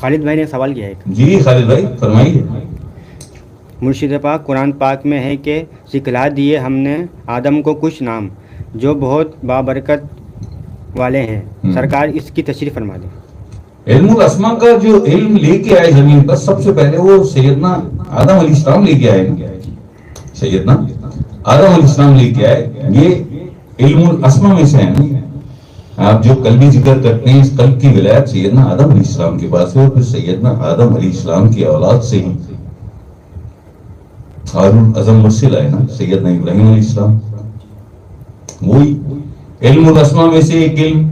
خالد بھائی نے سوال کیا ہے جی خالد بھائی فرمائیے. مرشد پاک قرآن پاک میں ہے کہ سکھلا دیے ہم نے آدم کو کچھ نام جو بہت بابرکت والے ہیں. سرکار اس کی تشریح فرما دیں. علم الاسماء کا جو علم لے کے آئے زمین پر سب سے پہلے وہ سیدنا آدم علیہ السلام لے کے آئے. سیدنا آدم علیہ السلام لے کے آئے. یہ علم الاسماء میں سے ہے. آپ جو قلبی ذکر کرتے ہیں اس قلب کی ولایت سیدنا آدم علیہ السلام کے پاس ہے اور پھر سیدنا آدم علیہ السلام کی اولاد سے ہی ہارون اعظم مرسل آئے نا سیدنا ابراہیم علیہ السلام. وہی علم الاسماء میں سے ایک علم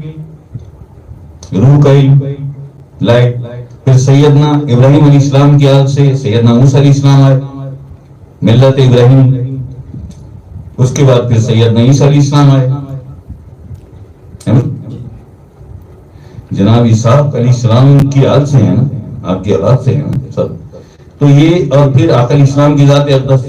روح کا علم لائے. پھر سیدنا ابراہیم علیہ السلام کی آل سے سیدنا موسیٰ علیہ السلام آئے ملت ابراہیم. اس کے بعد پھر سیدنا عیسیٰ علیہ السلام آئے جناب اسحاق علیہ السلام کی آل سے ہیں نا, آپ کی اولاد سے ہیں نا سب. تو یہ اور پھر آقا علیہ السلام کی ذات اقدس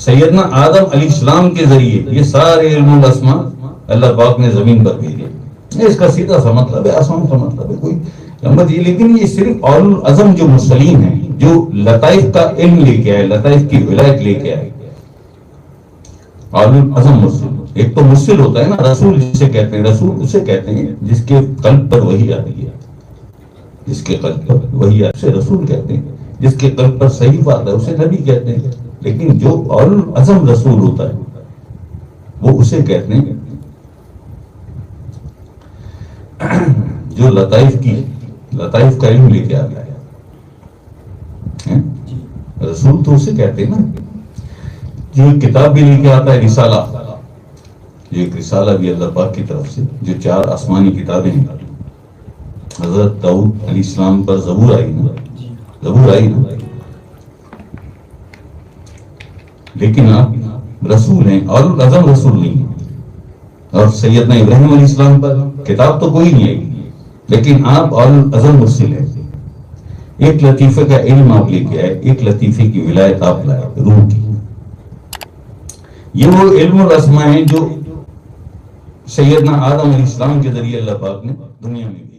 سیدنا آدم علیہ السلام کے ذریعے یہ سارے علم الاسماء اللہ پاک نے زمین پر بھیجے. اس کا سیدھا سا مطلب ہے, آسان سا مطلب ہے, کوئی لمبا یہ. لیکن یہ صرف اولو العزم جو مرسلین ہیں جو لطائف کا علم لے کے آئے, لطائف کی ولایت لے کے آئے, اولو العزم مرسل. ایک تو مرسل ہوتا ہے نا رسول جسے کہتے ہیں. رسول اسے کہتے ہیں جس کے قلب پر وحی آ رہی ہے, جس کے قلب پر وحی آ رہی ہے اسے رسول کہتے ہیں. جس کے قلب پر صحیح بات ہے اسے نبی کہتے ہیں. لیکن جو اولو العزم رسول ہوتا ہے وہ اسے کہتے ہیں جو لطائف کا علم لے کے آ گیا ہے. رسول تو اسے کہتے ہیں نا جو ایک کتاب بھی لے کے آتا ہے, رسالہ. جو ایک رسالہ بھی اللہ پاک کی طرف سے, جو 4 آسمانی کتابیں ہیں. حضرت داؤد علیہ السلام پر زبور آئی نا. لیکن آپ رسول ہیں, اولو العزم رسول نہیں ہیں. اور سیدنا ابراہیم علیہ السلام پر کتاب تو کوئی نہیں آئی لیکن آپ اولو العزم مرسل ہیں. ایک لطیفے کا علم آپ لے کے آئے, ایک لطیفے کی ولایت آپ لائے روح کی. یہ وہ علم الاسماء ہیں جو سیدنا آدم علیہ السلام کے ذریعے اللہ پاک نے دنیا میں بھی